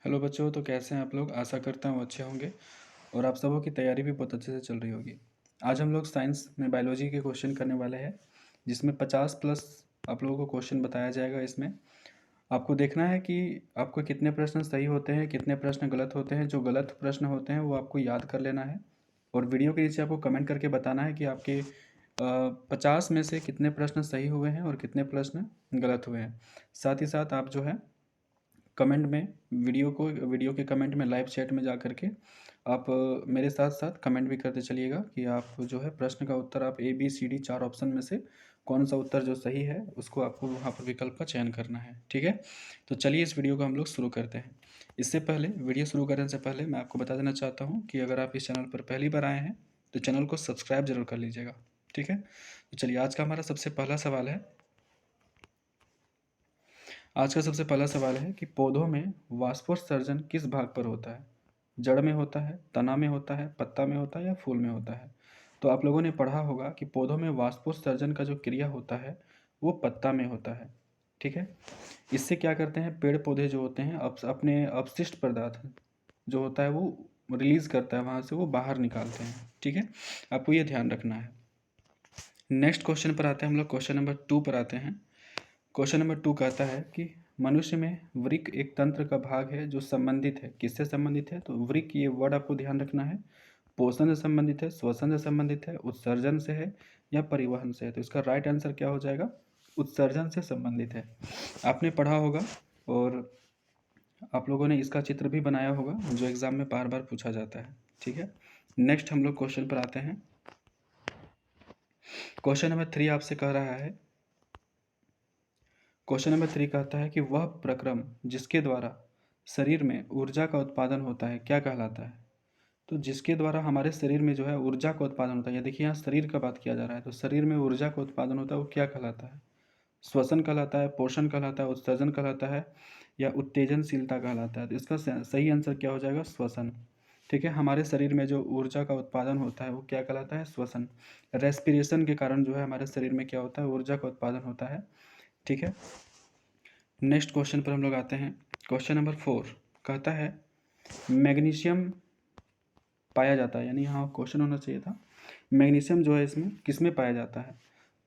Hello बच्चों, तो कैसे हैं आप लोग। आशा करता हूँ अच्छे होंगे और आप सबों की तैयारी भी बहुत अच्छे से चल रही होगी। आज हम लोग साइंस में बायोलॉजी के क्वेश्चन करने वाले हैं, जिसमें 50+ आप लोगों को क्वेश्चन बताया जाएगा। इसमें आपको देखना है कि आपको कितने प्रश्न सही होते हैं, कितने प्रश्न गलत होते हैं। जो गलत प्रश्न होते हैं वो आपको याद कर लेना है और वीडियो के नीचे आपको कमेंट करके बताना है कि आपके 50 में से कितने प्रश्न सही हुए हैं और कितने प्रश्न गलत हुए हैं। साथ ही साथ आप जो है कमेंट में वीडियो के कमेंट में लाइव चैट में जा करके आप मेरे साथ साथ कमेंट भी करते चलिएगा कि आप जो है प्रश्न का उत्तर आप ABCD 4 ऑप्शन में से कौन सा उत्तर जो सही है उसको आपको वहाँ पर विकल्प का चयन करना है। ठीक है, तो चलिए इस वीडियो को हम लोग शुरू करते हैं। इससे पहले वीडियो शुरू करने से पहले मैं आपको बता देना चाहता हूँ कि अगर आप इस चैनल पर पहली बार आए हैं तो चैनल को सब्सक्राइब जरूर कर लीजिएगा। ठीक है, तो चलिए आज का सबसे पहला सवाल है कि पौधों में वाष्पोत्सर्जन किस भाग पर होता है। जड़ में होता है, तना में होता है, पत्ता में होता है या फूल में होता है। तो आप लोगों ने पढ़ा होगा कि पौधों में वाष्पोत्सर्जन का जो क्रिया होता है वो पत्ता में होता है। ठीक है, इससे क्या करते हैं, पेड़ पौधे जो होते हैं अपने अपशिष्ट पदार्थ जो होता है वो रिलीज करता है, वहाँ से वो बाहर निकालते हैं। ठीक है, आपको ये ध्यान रखना है। नेक्स्ट क्वेश्चन पर आते हैं हम लोग, क्वेश्चन नंबर 2 पर आते हैं। क्वेश्चन नंबर 2 कहता है कि मनुष्य में वृक्क एक तंत्र का भाग है जो संबंधित है। किससे संबंधित है? तो वृक्क, ये वर्ड आपको ध्यान रखना है। पोषण से संबंधित है, श्वसन से संबंधित है, उत्सर्जन से है या परिवहन से है। तो इसका राइट आंसर क्या हो जाएगा? उत्सर्जन से संबंधित है। आपने पढ़ा होगा और आप लोगों ने इसका चित्र भी बनाया होगा जो एग्जाम में बार बार पूछा जाता है। ठीक है, नेक्स्ट हम लोग क्वेश्चन पर आते हैं। क्वेश्चन नंबर 3 आपसे कह रहा है, क्वेश्चन नंबर 3 कहता है कि वह प्रक्रम जिसके द्वारा शरीर में ऊर्जा का उत्पादन होता है क्या कहलाता है। तो जिसके द्वारा हमारे शरीर में जो है ऊर्जा का उत्पादन होता है, या देखिए यहाँ शरीर का बात किया जा रहा है, तो शरीर में ऊर्जा का उत्पादन होता है वो क्या कहलाता है? श्वसन कहलाता है, पोषण कहलाता है, उत्सर्जन कहलाता है या उत्तेजनशीलता कहलाता है। तो इसका सही आंसर क्या हो जाएगा? श्वसन। ठीक है, हमारे शरीर में जो ऊर्जा का उत्पादन होता है वो क्या कहलाता है? श्वसन। रेस्पिरेशन के कारण जो है हमारे शरीर में क्या होता है? ऊर्जा का उत्पादन होता है। ठीक है, नेक्स्ट क्वेश्चन पर हम लोग आते हैं। क्वेश्चन नंबर 4 कहता है मैग्नीशियम पाया जाता है, यानी यहाँ क्वेश्चन होना चाहिए था मैग्नीशियम जो है इसमें किस में पाया जाता है।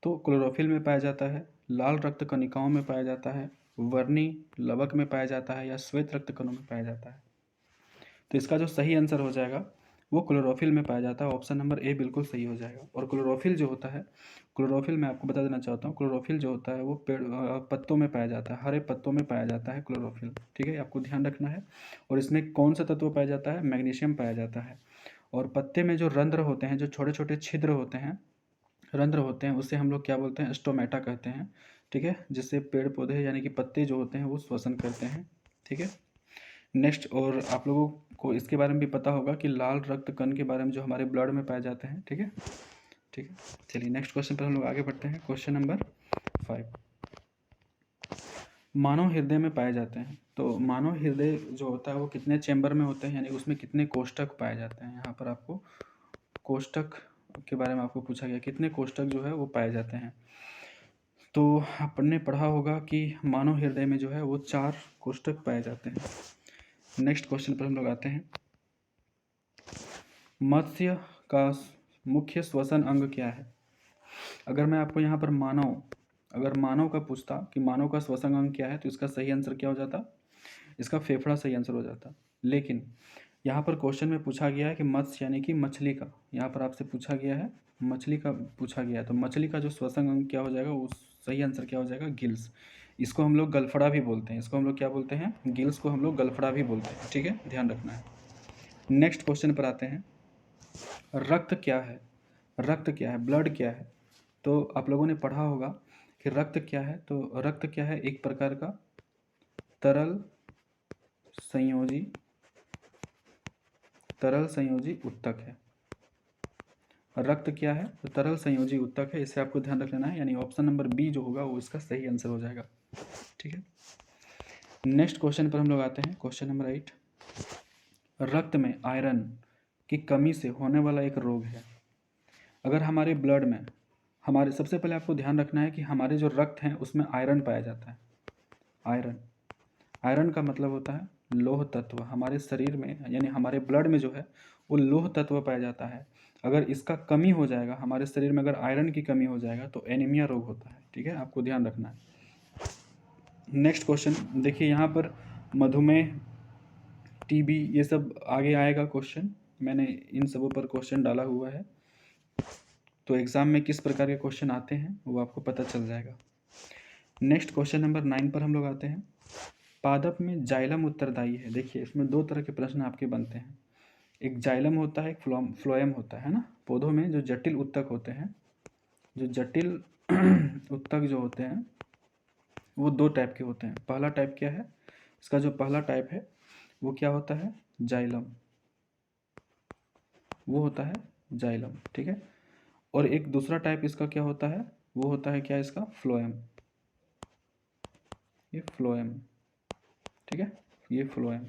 तो क्लोरोफिल में पाया जाता है, लाल रक्त कणिकाओं में पाया जाता है, वर्णी लवक में पाया जाता है या श्वेत रक्त कणों में पाया जाता है। तो इसका जो सही आंसर हो जाएगा वो क्लोरोफिल में पाया जाता है। ऑप्शन नंबर ए बिल्कुल सही हो जाएगा। और क्लोरोफिल जो होता है, क्लोरोफिल मैं आपको बता देना चाहता हूँ, क्लोरोफिल जो होता है वो पेड़ पत्तों में पाया जाता है, हरे पत्तों में पाया जाता है क्लोरोफिल। ठीक है, आपको ध्यान रखना है। और इसमें कौन सा तत्व पाया जाता है? मैग्नीशियम पाया जाता है। और पत्ते में जो रंध्र होते हैं, जो छोटे छोटे छिद्र होते हैं, रंध्र होते हैं, उसे हम लोग क्या बोलते हैं? स्टोमेटा कहते हैं। ठीक है, जिससे पेड़ पौधे यानी कि पत्ते जो होते हैं वो श्वसन करते हैं। ठीक है, नेक्स्ट, और आप लोगों को इसके बारे में भी पता होगा कि लाल रक्त कण के बारे में जो हमारे ब्लड में पाए जाते हैं। ठीक है, ठीक है, चलिए नेक्स्ट क्वेश्चन पर हम लोग आगे बढ़ते हैं। क्वेश्चन नंबर 5, मानव हृदय में पाए जाते हैं। तो मानव हृदय जो होता है वो कितने चैम्बर में होते हैं, यानी उसमें कितने कोष्ठक पाए जाते हैं। यहाँ पर आपको कोष्ठक के बारे में आपको पूछा गया, कितने कोष्ठक जो है वो पाए जाते हैं। तो आपने पढ़ा होगा कि मानव हृदय में जो है वो 4 कोष्ठक पाए जाते हैं। नेक्स्ट क्वेश्चन पर हम लोग आते हैं। मत्स्य का मुख्य श्वसन अंग क्या है? अगर मैं आपको यहाँ पर अगर मानव का पूछता कि मानव का श्वसन अंग क्या है, तो इसका सही आंसर क्या हो जाता? इसका फेफड़ा सही आंसर हो जाता। लेकिन यहाँ पर क्वेश्चन में पूछा गया है कि मत्स्य यानी कि मछली का, यहाँ पर आपसे पूछा गया है मछली का पूछा गया है, तो मछली का जो श्वसन अंग क्या हो जाएगा? उस सही आंसर क्या हो जाएगा? गिल्स। इसको हम लोग गलफड़ा भी बोलते हैं, इसको हम लोग क्या बोलते हैं? गिल्स को हम लोग गलफड़ा भी बोलते हैं। ठीक है, ध्यान रखना है। नेक्स्ट क्वेश्चन पर आते हैं। रक्त क्या है? रक्त क्या है? ब्लड क्या है? तो आप लोगों ने पढ़ा होगा कि रक्त क्या है। तो रक्त क्या है? एक प्रकार का तरल संयोजी उत्तक है। रक्त क्या है? तो तरल संयोजी उत्तक है। इसे आपको ध्यान रख लेना है, यानी ऑप्शन नंबर बी जो होगा वो इसका सही आंसर हो जाएगा। ठीक है, नेक्स्ट क्वेश्चन पर हम लोग आते हैं। क्वेश्चन नंबर 8, रक्त में आयरन की कमी से होने वाला एक रोग है। अगर हमारे ब्लड में हमारे, सबसे पहले आपको ध्यान रखना है कि हमारे जो रक्त हैं उसमें आयरन पाया जाता है। आयरन, आयरन का मतलब होता है लोह तत्व हमारे शरीर में यानी हमारे ब्लड में जो है वो लोह तत्व पाया जाता है। अगर इसका कमी हो जाएगा हमारे शरीर में, अगर आयरन की कमी हो जाएगा तो एनीमिया रोग होता है। ठीक है, आपको ध्यान रखना है। नेक्स्ट क्वेश्चन देखिए, यहाँ पर मधुमेह, टीबी, ये सब आगे आएगा क्वेश्चन, मैंने इन सबों पर क्वेश्चन डाला हुआ है, तो एग्ज़ाम में किस प्रकार के क्वेश्चन आते हैं वो आपको पता चल जाएगा। नेक्स्ट क्वेश्चन नंबर 9 पर हम लोग आते हैं। पादप में जाइलम उत्तरदायी है। देखिए इसमें दो तरह के प्रश्न आपके बनते हैं, एक जाइलम होता है, एक फ्लोएम होता है ना। पौधों में जो जटिल उत्तक होते हैं, जो जटिल उत्तक जो होते हैं वो दो टाइप के होते हैं। पहला टाइप क्या है, इसका जो पहला टाइप है वो क्या होता है, जाइलम, वो होता है जाइलम। ठीक है, और एक दूसरा टाइप इसका क्या होता है, वो होता है क्या, इसका फ्लोएम, ये फ्लोएम। ठीक है, ये फ्लोएम।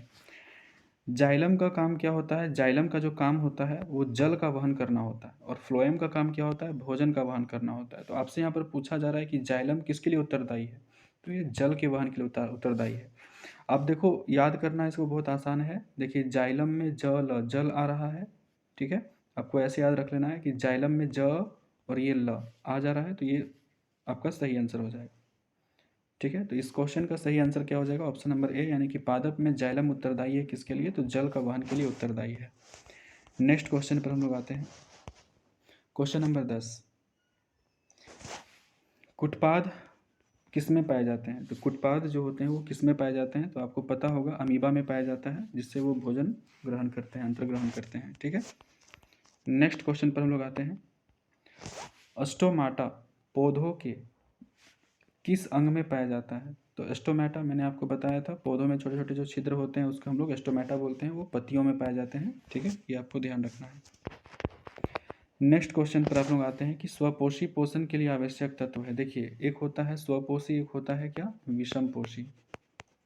जाइलम का काम क्या होता है, जाइलम का जो काम होता है वो जल का वहन करना होता है, और फ्लोएम का काम क्या होता है, भोजन का वहन करना होता है। तो आपसे यहाँ पर पूछा जा रहा है कि जाइलम किसके लिए उत्तरदायी है, तो ये जल के वहन के लिए उत्तरदायी है। आप देखो याद करना इसको बहुत आसान है। देखिए जाइलम में जल, जल आ रहा है। ठीक है, आपको ऐसे याद रख लेना है कि जाइलम में ज और ये ल आ जा रहा है, तो ये आपका सही आंसर हो जाएगा। ठीक है, तो इस क्वेश्चन का सही आंसर क्या हो जाएगा, ऑप्शन नंबर ए, यानी कि पादप में जाइलम उत्तरदायी है किसके लिए, तो जल का वहन के लिए उत्तरदायी है। नेक्स्ट क्वेश्चन पर हम लोग आते हैं। क्वेश्चन नंबर 10, कुटपाद किस में पाए जाते हैं, तो कुटपाद जो होते हैं वो किस में पाए जाते हैं, तो आपको पता होगा अमीबा में पाया जाता है, जिससे वो भोजन ग्रहण करते हैं, अंतर ग्रहण करते हैं। ठीक है, नेक्स्ट क्वेश्चन पर हम लोग आते हैं। स्टोमाटा पौधों के किस अंग में पाया जाता है, तो स्टोमेटा मैंने आपको बताया था, पौधों में छोटे छोटे जो छिद्र होते हैं उसको हम लोग स्टोमेटा बोलते हैं, वो पत्तियों में पाए जाते हैं। ठीक है, ये आपको ध्यान रखना है। नेक्स्ट क्वेश्चन पर आप लोग आते हैं कि स्वपोषी पोषण के लिए आवश्यक तत्व है। देखिए एक होता है स्वपोषी, एक होता है क्या, विषम पोषी,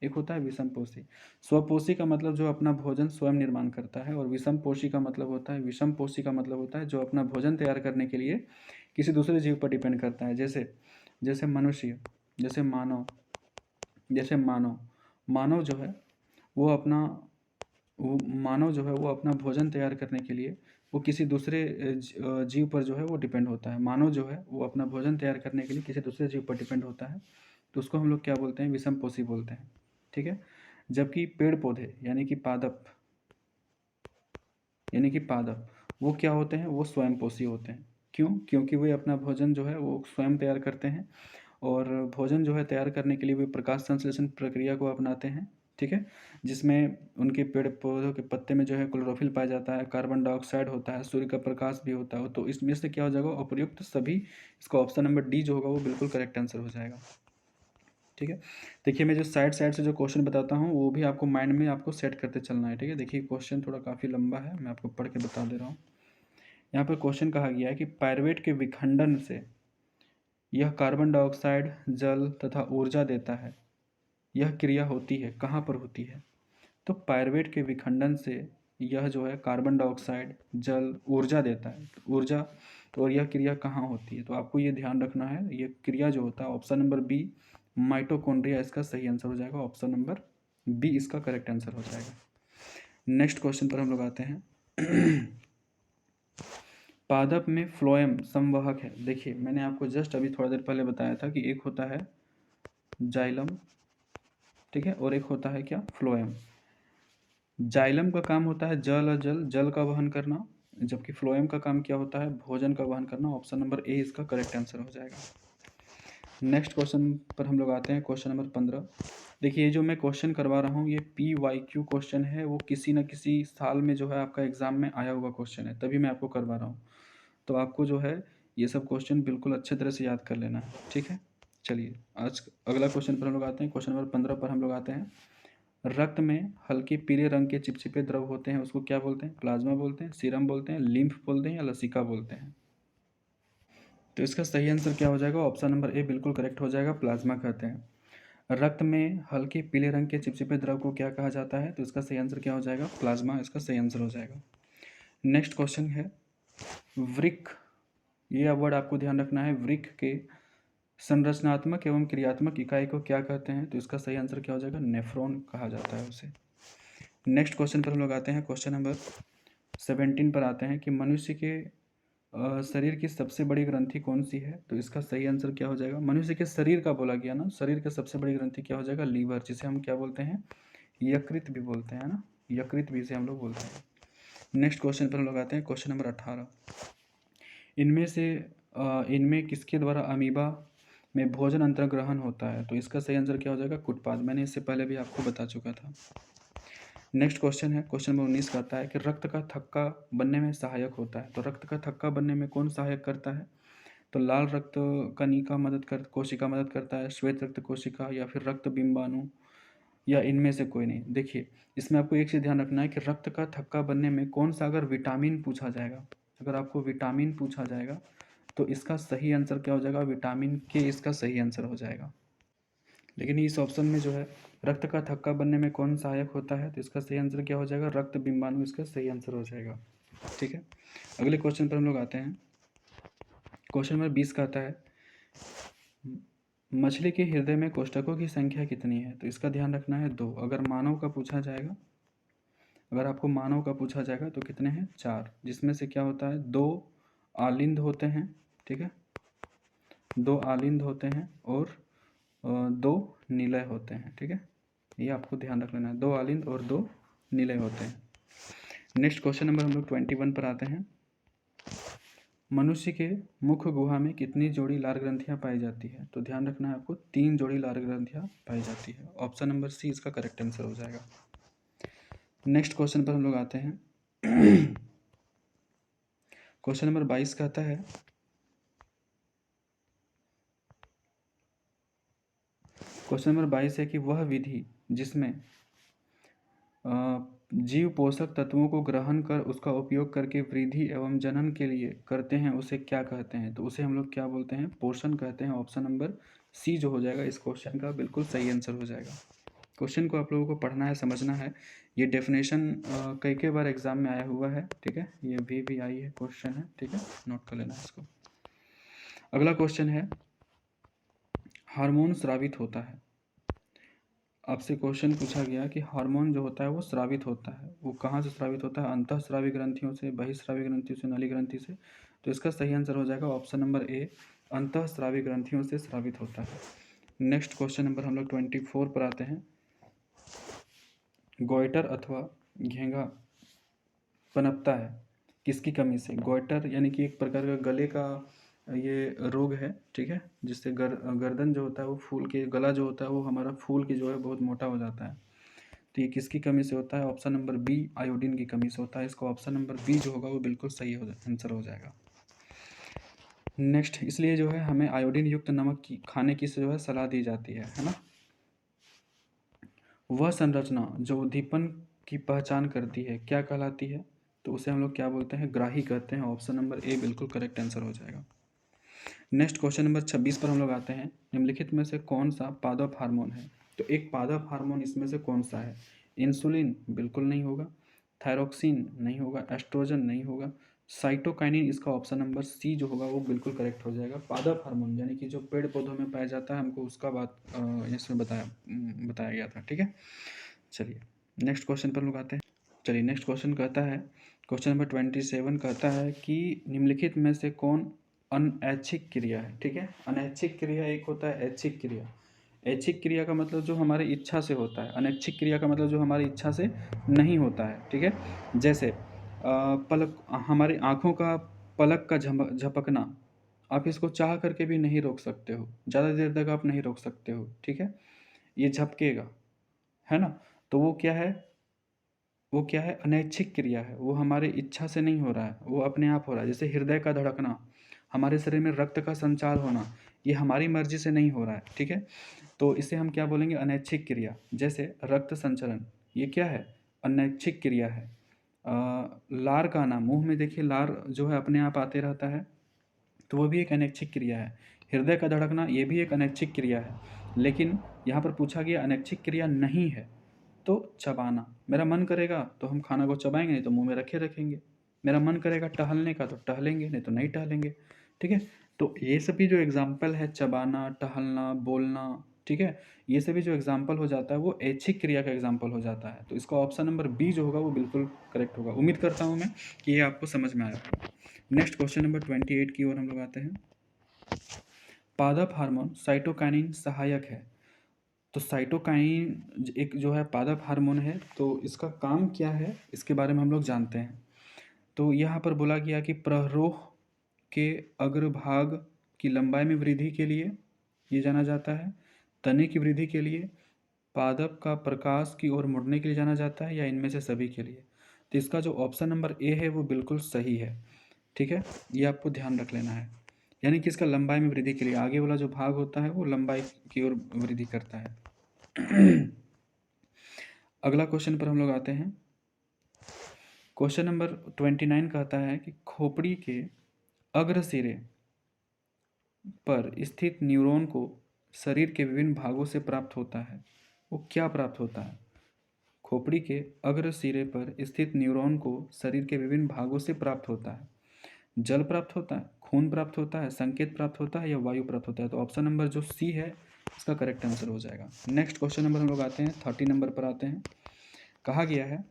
एक होता है विषम पोषी। स्वपोषी का मतलब जो अपना भोजन स्वयं निर्माण करता है, और विषम पोषी का मतलब होता है, विषम पोषी का मतलब होता है जो अपना भोजन तैयार करने के लिए किसी दूसरे जीव पर डिपेंड करता है। जैसे जैसे मनुष्य, जैसे मानव, जैसे मानव जो है वो अपना, वो मानव जो है वो अपना भोजन तैयार करने के लिए वो किसी दूसरे जीव पर जो है वो डिपेंड होता है। मानव जो है वो अपना भोजन तैयार करने के लिए किसी दूसरे जीव पर डिपेंड होता है, तो उसको हम लोग क्या बोलते हैं, विषम पोषी बोलते हैं। ठीक है, जबकि पेड़ पौधे यानी कि पादप, यानी कि पादप वो क्या होते हैं, वो स्वयं पोषी होते हैं। क्यों, क्योंकि वे अपना भोजन जो है वो स्वयं तैयार करते हैं, और भोजन जो है तैयार करने के लिए वे प्रकाश संश्लेषण प्रक्रिया को अपनाते हैं। ठीक है, जिसमें उनके पेड़ पौधों के पत्ते में जो है क्लोरोफिल पाया जाता है, कार्बन डाइऑक्साइड होता है, सूर्य का प्रकाश भी होता है। तो इसमें से क्या हो जाएगा, उपयुक्त सभी, इसका ऑप्शन नंबर डी जो होगा वो बिल्कुल करेक्ट आंसर हो जाएगा। ठीक है, देखिए मैं जो साइड साइड से जो क्वेश्चन बताता हूँ वो भी आपको माइंड में आपको सेट करते चलना है। ठीक है, देखिए क्वेश्चन थोड़ा काफ़ी लंबा है, मैं आपको पढ़ के बता दे रहा हूँ। यहाँ पर क्वेश्चन कहा गया है कि पायरुवेट के विखंडन से यह कार्बन डाइऑक्साइड, जल तथा ऊर्जा देता है, यह क्रिया होती है, कहाँ पर होती है, तो पायरुवेट के विखंडन से यह जो है कार्बन डाइऑक्साइड, जल, ऊर्जा देता है, ऊर्जा, तो और यह क्रिया कहाँ होती है, तो आपको ये ध्यान रखना है, ये क्रिया जो होता है ऑप्शन नंबर बी, माइटोकॉन्ड्रिया इसका सही आंसर हो जाएगा, ऑप्शन नंबर बी इसका करेक्ट आंसर हो जाएगा। नेक्स्ट क्वेश्चन पर हम लोग आते हैं। पादप में फ्लोएम संवाहक है। देखिए मैंने आपको जस्ट अभी थोड़ा देर पहले बताया था कि एक होता है जाइलम, ठीक है, और एक होता है क्या, फ्लोएम। जाइलम का काम होता है जल का वहन करना, जबकि फ्लोएम का काम क्या होता है, भोजन का वहन करना। ऑप्शन नंबर ए इसका करेक्ट आंसर हो जाएगा। नेक्स्ट क्वेश्चन पर हम लोग आते हैं, क्वेश्चन नंबर 15। देखिए ये जो मैं क्वेश्चन करवा रहा हूँ ये PYQ क्वेश्चन है, वो किसी न किसी साल में जो है आपका एग्जाम में आया हुआ क्वेश्चन है, तभी मैं आपको करवा रहा हूँ। तो आपको जो है ये सब क्वेश्चन बिल्कुल अच्छे तरह से याद कर लेना है। ठीक है, चलिए आज अगला क्वेश्चन पर हम लोग आते हैं। क्वेश्चन नंबर 15 पर हम लोग आते हैं। रक्त में हल्के पीले रंग के चिपचिपे द्रव होते हैं, उसको क्या बोलते हैं, प्लाज्मा बोलते हैं, सीरम बोलते हैं, लिम्फ बोलते हैं, या लसिका बोलते हैं। तो इसका सही आंसर क्या हो जाएगा, ऑप्शन नंबर ए बिल्कुल करेक्ट हो जाएगा, प्लाज्मा कहते हैं। रक्त में हल्के पीले रंग के चिपचिपे द्रव को क्या कहा जाता है, तो इसका सही आंसर क्या हो जाएगा, प्लाज्मा इसका सही आंसर हो जाएगा। नेक्स्ट क्वेश्चन है वृक्क, ये वर्ड आपको ध्यान रखना है, वृक्क के संरचनात्मक एवं क्रियात्मक इकाई को क्या कहते हैं, तो इसका सही आंसर क्या हो जाएगा, नेफ्रॉन कहा जाता है उसे। नेक्स्ट क्वेश्चन पर हम लोग आते हैं, क्वेश्चन नंबर 17 पर आते हैं कि मनुष्य के शरीर की सबसे बड़ी ग्रंथि कौन सी है? तो इसका सही आंसर क्या हो जाएगा? मनुष्य के शरीर का बोला गया ना, शरीर की सबसे बड़ी ग्रंथि क्या हो जाएगा? लीवर, जिसे हम क्या बोलते हैं? यकृत भी बोलते हैं ना, यकृत भी इसे हम लोग बोलते हैं। नेक्स्ट क्वेश्चन पर हम लोग आते हैं, क्वेश्चन नंबर 18। इनमें किसके द्वारा अमीबा में भोजन अंतर्ग्रहण होता है? तो इसका सही आंसर क्या हो जाएगा? कुटपाद। मैंने इससे पहले भी आपको बता चुका था। नेक्स्ट क्वेश्चन है, क्वेश्चन नंबर 19 कहता है कि रक्त का थक्का बनने में सहायक होता है। तो रक्त का थक्का बनने में कौन सहायक करता है? तो लाल रक्त कणिका कोशिका मदद करता है, श्वेत रक्त कोशिका, या फिर रक्त बिंबाणु, या इनमें से कोई नहीं। देखिए, इसमें आपको एक चीज़ ध्यान रखना है कि रक्त का थक्का बनने में कौन सा, अगर विटामिन पूछा जाएगा, अगर आपको विटामिन पूछा जाएगा तो इसका सही आंसर क्या हो जाएगा? विटामिन के इसका सही आंसर हो जाएगा। लेकिन इस ऑप्शन में जो है रक्त का थक्का बनने में कौन सहायक होता है, तो इसका सही आंसर क्या हो जाएगा? रक्त बिंबाणु इसका सही आंसर हो जाएगा। ठीक है, अगले क्वेश्चन पर हम लोग आते हैं। क्वेश्चन नंबर 20 का आता है, मछली के हृदय में कोष्ठकों की संख्या कितनी है? तो इसका ध्यान रखना है 2। अगर मानव का पूछा जाएगा, अगर आपको मानव का पूछा जाएगा तो कितने हैं? 4, जिसमें से क्या होता है? 2 आलिंद होते हैं। ठीक है, 2 आलिंद होते हैं और 2 निलय होते हैं। ठीक है, ये आपको ध्यान रख लेना है, 2 आलिंद और 2 निलय होते हैं। नेक्स्ट क्वेश्चन नंबर हम लोग 21 पर आते हैं। मनुष्य के मुख गुहा में कितनी जोड़ी लार ग्रंथियां पाई जाती है? तो ध्यान रखना है आपको, 3 जोड़ी लार ग्रंथियां पाई जाती है। ऑप्शन नंबर सी इसका करेक्ट आंसर हो जाएगा। नेक्स्ट क्वेश्चन पर हम लोग आते हैं। क्वेश्चन नंबर 22 कहता है, क्वेश्चन नंबर 22 है कि वह विधि जिसमें जीव पोषक तत्वों को ग्रहण कर उसका उपयोग करके वृद्धि एवं जनन के लिए करते हैं, उसे क्या कहते हैं? तो उसे हम लोग क्या बोलते हैं? पोषण कहते हैं। ऑप्शन नंबर सी जो हो जाएगा इस क्वेश्चन का बिल्कुल सही आंसर हो जाएगा। क्वेश्चन को आप लोगों को पढ़ना है, समझना है। ये डेफिनेशन कई बार एग्जाम में आया हुआ है। ठीक है, ये भी आई है, क्वेश्चन है। ठीक है, नोट कर लेना है इसको। अगला क्वेश्चन है, हार्मोन स्रावित होता है। आपसे क्वेश्चन पूछा गया कि हार्मोन जो होता है वो स्रावित होता है, वो कहाँ से स्रावित होता है? अंतःस्रावी ग्रंथियों से, बहिस्रावी ग्रंथियों से, नली ग्रंथि से। तो इसका सही आंसर हो जाएगा ऑप्शन नंबर ए, अंतःस्रावी ग्रंथियों से स्रावित होता है। नेक्स्ट क्वेश्चन नंबर हम लोग 24 पर आते हैं। गोइटर अथवा घेंघा पनपता है किसकी कमी से? गोइटर यानी कि एक प्रकार का गले का ये रोग है। ठीक है, जिससे गर्दन जो होता है वो फूल के, गला जो होता है वो हमारा फूल के जो है बहुत मोटा हो जाता है। तो ये किसकी कमी से होता है? ऑप्शन नंबर बी, आयोडीन की कमी से होता है। इसको ऑप्शन नंबर बी जो होगा वो बिल्कुल सही आंसर हो जाएगा। नेक्स्ट, इसलिए जो है हमें आयोडीन युक्त नमक की खाने की जो है सलाह दी जाती है ना। वह संरचना जो उद्दीपन की पहचान करती है क्या कहलाती है? तो उसे हम लोग क्या बोलते हैं? ग्राही कहते हैं। ऑप्शन नंबर ए बिल्कुल करेक्ट आंसर हो जाएगा। नेक्स्ट क्वेश्चन नंबर 26 पर हम लोग आते हैं। निम्नलिखित में से कौन सा पादप हार्मोन है? तो एक पादप हार्मोन इसमें से कौन सा है? इंसुलिन बिल्कुल नहीं होगा, थायरोक्सिन नहीं होगा, एस्ट्रोजन नहीं होगा, साइटोकाइनिन इसका ऑप्शन नंबर सी जो होगा वो बिल्कुल करेक्ट हो जाएगा। पादप हार्मोन यानी कि जो पेड़ पौधों में पाया जाता है, हमको उसका बात इसमें बताया गया था। ठीक है, चलिए नेक्स्ट क्वेश्चन पर लोग आते हैं। चलिए नेक्स्ट क्वेश्चन कहता है, क्वेश्चन नंबर 27 कहता है कि निम्नलिखित में से कौन अनैच्छिक क्रिया है? ठीक है, अनैच्छिक क्रिया एक होता है ऐच्छिक क्रिया। ऐच्छिक क्रिया का मतलब जो हमारी इच्छा से होता है, अनैच्छिक क्रिया का मतलब जो हमारी इच्छा से नहीं होता है। ठीक है, जैसे पलक, हमारी आँखों का पलक का झपकना, आप इसको चाह करके भी नहीं रोक सकते हो, ज़्यादा देर तक आप नहीं रोक सकते हो। ठीक है, ये झपकेगा, है ना। तो वो क्या है? वो क्या है? अनैच्छिक क्रिया है, वो हमारी इच्छा से नहीं हो रहा है, वो अपने आप हो रहा है। जैसे हृदय का धड़कना, हमारे शरीर में रक्त का संचार होना, ये हमारी मर्जी से नहीं हो रहा है। ठीक है, तो इसे हम क्या बोलेंगे? अनैच्छिक क्रिया। जैसे रक्त संचरण, ये क्या है? अनैच्छिक क्रिया है। लार का आना, मुंह में देखिए लार जो है अपने आप आते रहता है, तो वो भी एक अनैच्छिक क्रिया है। हृदय का धड़कना, ये भी एक अनैच्छिक क्रिया है। लेकिन यहाँ पर पूछा गया अनैच्छिक क्रिया नहीं है तो चबाना। मेरा मन करेगा तो हम खाना को चबाएंगे, नहीं तो मुंह में रखे रखेंगे। मेरा मन करेगा टहलने का तो टहलेंगे, नहीं तो नहीं टहलेंगे। ठीक है, तो ये सभी जो एग्जाम्पल है, चबाना, टहलना, बोलना, ठीक है। ये सभी जो एग्जाम्पल हो जाता है वो ऐच्छिक क्रिया का एग्जाम्पल हो जाता है। तो इसका ऑप्शन नंबर बी जो होगा वो बिल्कुल करेक्ट होगा। उम्मीद करता हूँ मैं कि ये आपको समझ में आया होगा। नेक्स्ट क्वेश्चन नंबर 28 की ओर हम लोग आते हैं। पादप हार्मोन साइटोकाइनिन सहायक है। तो साइटोकाइनिन एक जो है पादप हार्मोन है, तो इसका काम क्या है इसके बारे में हम लोग जानते हैं। तो यहाँ पर बोला गया कि प्ररोह के अग्रभाग की लंबाई में वृद्धि के लिए ये जाना जाता है, तने की वृद्धि के लिए, पादप का प्रकाश की ओर मुड़ने के लिए जाना जाता है, या इनमें से सभी के लिए। तो इसका जो ऑप्शन नंबर ए है वो बिल्कुल सही है। ठीक है, ये आपको ध्यान रख लेना है। यानी कि इसका लंबाई में वृद्धि के लिए आगे वाला जो भाग होता है वो लंबाई की ओर वृद्धि करता है। अगला क्वेश्चन पर हम लोग आते हैं। क्वेश्चन नंबर 29 कहता है कि खोपड़ी के अग्र सिरे पर स्थित न्यूरॉन को शरीर के विभिन्न भागों से प्राप्त होता है। वो क्या प्राप्त होता है? खोपड़ी के अग्र सिरे पर स्थित न्यूरॉन को शरीर के विभिन्न भागों से प्राप्त होता है। जल प्राप्त होता है, खून प्राप्त होता है, संकेत प्राप्त होता है, या वायु प्राप्त होता है। तो ऑप्शन नंबर जो सी है इसका करेक्ट आंसर हो जाएगा। नेक्स्ट क्वेश्चन नंबर हम लोग आते हैं 30 नंबर पर आते हैं। कहा गया है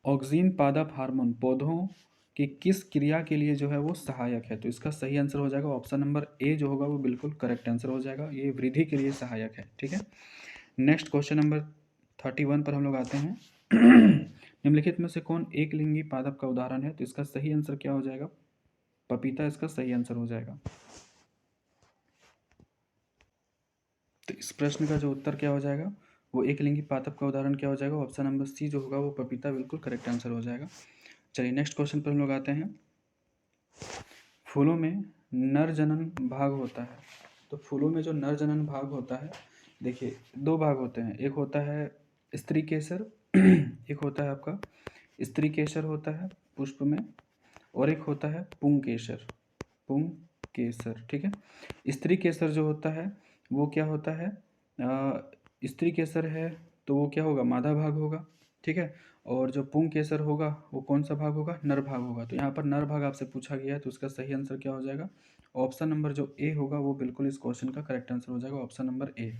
ऑक्सीन पादप हार्मोन पौधों की किस क्रिया के लिए जो है वो सहायक है। तो इसका सही आंसर हो जाएगा ऑप्शन नंबर ए जो होगा वो बिल्कुल करेक्ट आंसर हो जाएगा। ये वृद्धि के लिए सहायक है। ठीक है। नेक्स्ट क्वेश्चन नंबर 31 पर हम लोग आते हैं। निम्नलिखित में से कौन एक लिंगी पादप का उदाहरण है? तो इसका सही आंसर क्या हो जाएगा? पपीता इसका सही आंसर हो जाएगा। तो इस प्रश्न का जो उत्तर क्या हो जाएगा वो एक लिंगी पादप का उदाहरण क्या हो जाएगा? ऑप्शन नंबर सी जो होगा वो पपीता बिल्कुल करेक्ट आंसर हो जाएगा। चलिए नेक्स्ट क्वेश्चन पर हम लोग आते हैं। फूलों में नर जनन भाग होता है। तो फूलों में जो नर जनन भाग होता है, देखिए दो भाग होते हैं। एक होता है स्त्री केसर एक होता है आपका स्त्री केसर होता है पुष्प में, और एक होता है पुंग केसर। पुंग केसर, ठीक है। स्त्री केसर जो होता है वो क्या होता है? स्त्री केसर है तो वो क्या होगा? मादा भाग होगा। ठीक है। और जो पुंग केसर होगा वो कौन सा भाग होगा? नर भाग होगा। तो यहाँ पर नर भाग आपसे पूछा गया है, तो उसका सही आंसर क्या हो जाएगा? ऑप्शन नंबर जो ए होगा वो बिल्कुल इस क्वेश्चन का करेक्ट आंसर हो जाएगा, ऑप्शन नंबर ए।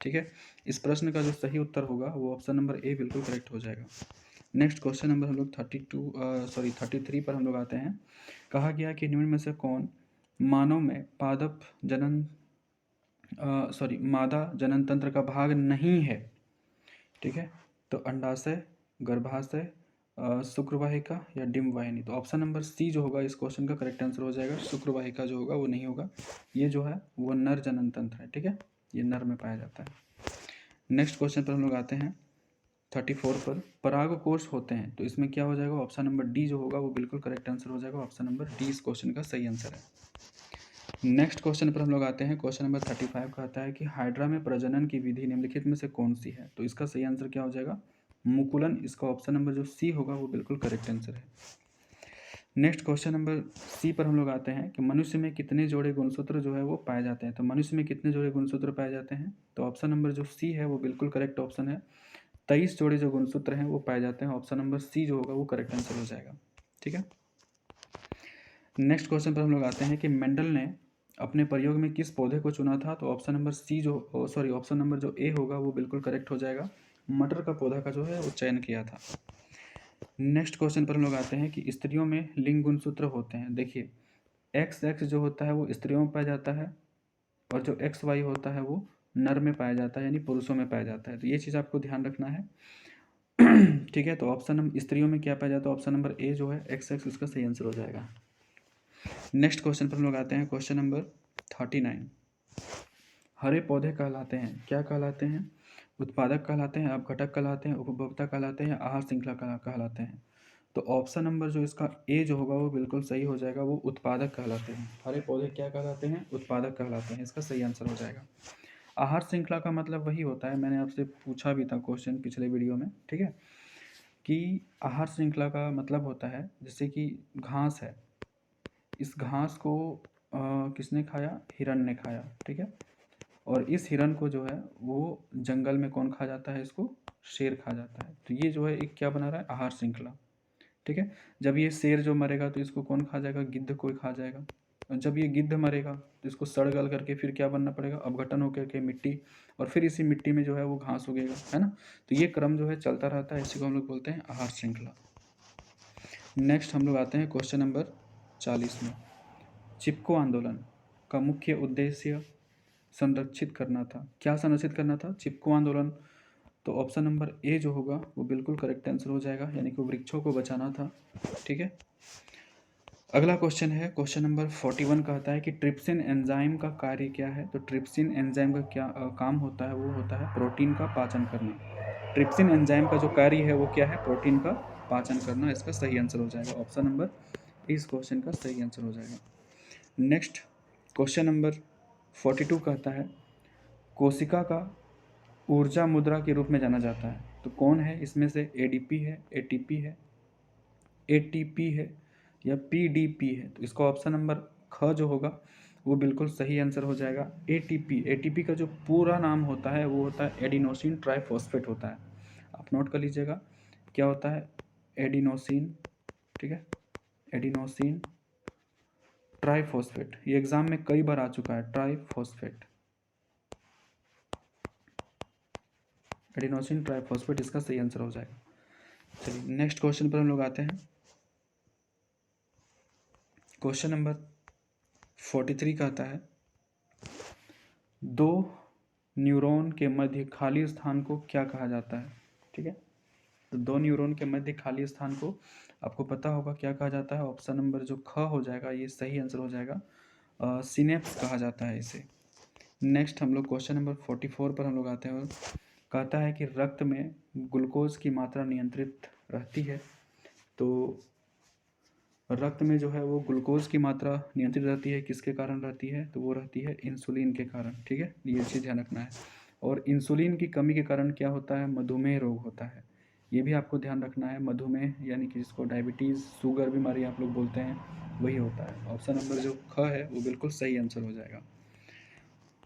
ठीक है। इस प्रश्न का जो सही उत्तर होगा वो ऑप्शन नंबर ए बिल्कुल करेक्ट हो जाएगा। नेक्स्ट क्वेश्चन नंबर हम लोग 33 पर हम लोग आते हैं। कहा गया कि निम्न में से कौन मानव में पादप जनन मादा जनन तंत्र का भाग नहीं है? ठीक है। तो अंडाशय, गर्भाशय, शुक्रवाहिका, या डिम्ब वाहिनी। तो ऑप्शन नंबर सी जो होगा इस क्वेश्चन का करेक्ट आंसर हो जाएगा। शुक्रवाहिका जो होगा वो नहीं होगा। ये जो है वो नर जनन तंत्र है। ठीक है, ये नर में पाया जाता है। नेक्स्ट क्वेश्चन पर हम लोग आते हैं 34 पर। परागकोश होते हैं, तो इसमें क्या हो जाएगा? ऑप्शन नंबर डी जो होगा वो बिल्कुल करेक्ट आंसर हो जाएगा। ऑप्शन नंबर डी इस क्वेश्चन का सही आंसर है। नेक्स्ट क्वेश्चन पर हम लोग आते हैं। क्वेश्चन नंबर 35 कहता है कि हाइड्रा में प्रजनन की विधि निम्नलिखित में से कौन सी है? तो इसका सही आंसर क्या हो जाएगा? मुकुलन। इसका ऑप्शन नंबर जो सी होगा वो बिल्कुल करेक्ट आंसर है। नेक्स्ट क्वेश्चन नंबर सी पर हम लोग आते हैं कि मनुष्य में कितने जोड़े गुणसूत्र जो है वो पाए जाते हैं। तो मनुष्य में कितने जोड़े गुणसूत्र पाए जाते हैं? तो ऑप्शन नंबर जो सी है वो बिल्कुल करेक्ट ऑप्शन है। 23 जोड़े जो गुणसूत्र हैं वो पाए जाते हैं। ऑप्शन नंबर सी जो होगा वो करेक्ट आंसर हो जाएगा। ठीक है। नेक्स्ट क्वेश्चन पर हम लोग आते हैं कि मेंडल ने अपने प्रयोग में किस पौधे को चुना था? तो ऑप्शन नंबर सी जो ऑप्शन नंबर जो ए होगा वो बिल्कुल करेक्ट हो जाएगा। मटर का पौधा का जो है वो चयन किया था। नेक्स्ट क्वेश्चन पर हम लोग आते हैं कि स्त्रियों में लिंग गुणसूत्र होते हैं। देखिए एक्स एक्स जो होता है वो स्त्रियों में पाया जाता है, और जो एक्स वाई होता है वो नर में पाया जाता है, यानी पुरुषों में पाया जाता है। तो ये चीज़ आपको ध्यान रखना है। ठीक है। तो ऑप्शन नंबर स्त्रियों में क्या पाया जाता है? ऑप्शन नंबर ए जो है एक्स एक्स उसका सही आंसर हो जाएगा। नेक्स्ट क्वेश्चन पर हम लोग आते हैं। Question number 39। हरे पौधे कहलाते हैं, क्या कहलाते हैं? उत्पादक कहलाते हैं, अपघटक कहलाते हैं, उपभोक्ता कहलाते हैं, या आहार श्रृंखला कहलाते हैं। तो ऑप्शन नंबर जो इसका ए जो होगा वो बिल्कुल सही हो जाएगा, वो उत्पादक कहलाते हैं। हरे पौधे क्या कहलाते हैं? उत्पादक कहलाते हैं। इसका सही आंसर हो जाएगा। आहार श्रृंखला का मतलब वही होता है, मैंने आपसे पूछा भी था क्वेश्चन पिछले वीडियो में, ठीक है, कि आहार श्रृंखला का मतलब होता है जैसे कि घास है, इस घास को किसने खाया? हिरण ने खाया। ठीक है। और इस हिरण को जो है वो जंगल में कौन खा जाता है? इसको शेर खा जाता है। तो ये जो है एक क्या बना रहा है? आहार श्रृंखला। ठीक है। जब ये शेर जो मरेगा तो इसको कौन खा जाएगा? गिद्ध कोई खा जाएगा। जब ये गिद्ध मरेगा तो इसको सड़ गल करके फिर क्या बनना पड़ेगा, अपघटन होकर के मिट्टी, और फिर इसी मिट्टी में जो है वो घास उगेगा, है ना। तो ये क्रम जो है चलता रहता है, इसी को हम लोग बोलते हैं आहार श्रृंखला। नेक्स्ट हम लोग आते हैं क्वेश्चन नंबर 40 में। चिपको आंदोलन का मुख्य उद्देश्य संरक्षित करना था। क्या संरक्षित करना था? चिपको आंदोलन। तो ऑप्शन नंबर ए जो होगा वो बिल्कुल करेक्ट आंसर हो जाएगा, यानी कि वृक्षों को बचाना था। ठीक है, अगला क्वेश्चन है, क्वेश्चन नंबर 41 कहता है कि ट्रिप्सिन एंजाइम का कार्य क्या है। तो ट्रिप्सिन एंजाइम का क्या काम होता है, वो होता है प्रोटीन का पाचन करना। ट्रिप्सिन एंजाइम का जो कार्य है वो क्या है, प्रोटीन का पाचन करना। इसका सही आंसर हो जाएगा ऑप्शन नंबर, इस क्वेश्चन का सही आंसर हो जाएगा। नेक्स्ट क्वेश्चन नंबर 42 कहता है कोशिका का ऊर्जा मुद्रा के रूप में जाना जाता है। तो कौन है इसमें से, एडीपी है, एटीपी है, एटीपी है या पीडीपी है। तो इसका ऑप्शन नंबर ख जो होगा वो बिल्कुल सही आंसर हो जाएगा, एटीपी। एटीपी का जो पूरा नाम होता है वो होता है एडिनोसिन ट्राइफॉस्फेट होता है। आप नोट कर लीजिएगा क्या होता है, एडिनोसिन। ठीक है, एडिनोसिन ट्राइफॉस्फेट, ये एग्जाम में कई बार आ चुका है, ट्राइफॉस्फेट, एडिनोसिन ट्राइफॉस्फेट इसका सही आंसर हो जाएगा। चलिए नेक्स्ट क्वेश्चन पर हम लोग आते हैं। क्वेश्चन नंबर 43 कहता है दो न्यूरॉन के मध्य खाली स्थान को क्या कहा जाता है। ठीक है, तो दो न्यूरॉन के मध्य खाली स्थान को आपको पता होगा क्या कहा जाता है। ऑप्शन नंबर जो ख हो जाएगा ये सही आंसर हो जाएगा, सिनेप्स कहा जाता है इसे। नेक्स्ट हम लोग क्वेश्चन नंबर 44 पर हम लोग आते हैं। कहता है कि रक्त में ग्लूकोज की मात्रा नियंत्रित रहती है। तो रक्त में जो है वो ग्लूकोज की मात्रा नियंत्रित रहती है, किसके कारण रहती है, तो वो रहती है इंसुलिन के कारण। ठीक है, ये चीज़ ध्यान रखना है। और इंसुलिन की कमी के कारण क्या होता है, मधुमेह रोग होता है। ये भी आपको ध्यान रखना है, मधुमेह यानी कि जिसको डायबिटीज़ शुगर बीमारी आप लोग बोलते हैं वही होता है। ऑप्शन नंबर जो ख है वो बिल्कुल सही आंसर हो जाएगा।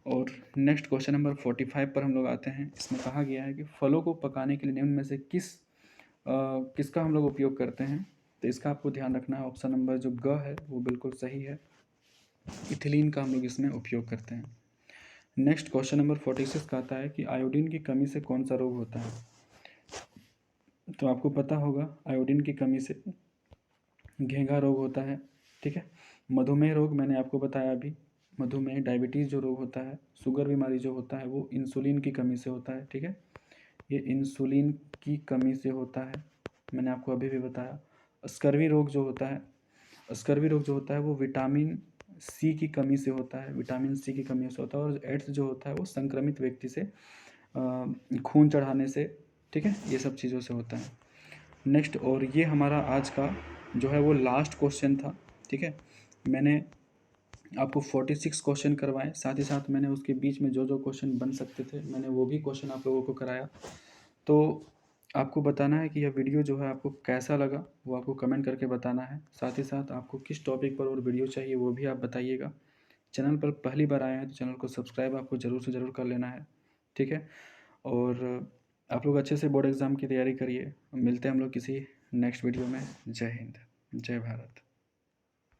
और नेक्स्ट क्वेश्चन नंबर 45 पर हम लोग आते हैं। इसमें कहा गया है कि फलों को पकाने के लिए निम्न में से किसका हम लोग उपयोग करते हैं। तो इसका आपको ध्यान रखना है, ऑप्शन नंबर जो ग है वो बिल्कुल सही है, इथिलीन का हम लोग इसमें उपयोग करते हैं। नेक्स्ट क्वेश्चन नंबर 46 कहता है कि आयोडीन की कमी से कौन सा रोग होता है। तो आपको पता होगा आयोडीन की कमी से घेंघा रोग होता है। ठीक है, मधुमेह रोग मैंने आपको बताया अभी, मधुमेह डायबिटीज़ जो रोग होता है, शुगर बीमारी जो होता है वो इंसुलिन की कमी से होता है। ठीक है, ये इंसुलिन की कमी से होता है, मैंने आपको अभी भी बताया। स्कर्वी रोग जो होता है, स्कर्वी रोग जो होता है वो विटामिन सी की कमी से होता है, विटामिन सी की कमी से होता है। और एड्स जो होता है वो संक्रमित व्यक्ति से खून चढ़ाने से, ठीक है, ये सब चीज़ों से होता है। नेक्स्ट, और ये हमारा आज का जो है वो लास्ट क्वेश्चन था। ठीक है, मैंने आपको 46 क्वेश्चन करवाए, साथ ही साथ मैंने उसके बीच में जो जो क्वेश्चन बन सकते थे मैंने वो भी क्वेश्चन आप लोगों को कराया। तो आपको बताना है कि यह वीडियो जो है आपको कैसा लगा, वो आपको कमेंट करके बताना है। साथ ही साथ आपको किस टॉपिक पर और वीडियो चाहिए वो भी आप बताइएगा। चैनल पर पहली बार आए हैं तो चैनल को सब्सक्राइब आपको ज़रूर से ज़रूर कर लेना है। ठीक है, और आप लोग अच्छे से बोर्ड एग्ज़ाम की तैयारी करिए। मिलते हैं हम लोग किसी नेक्स्ट वीडियो में। जय हिंद, जय भारत।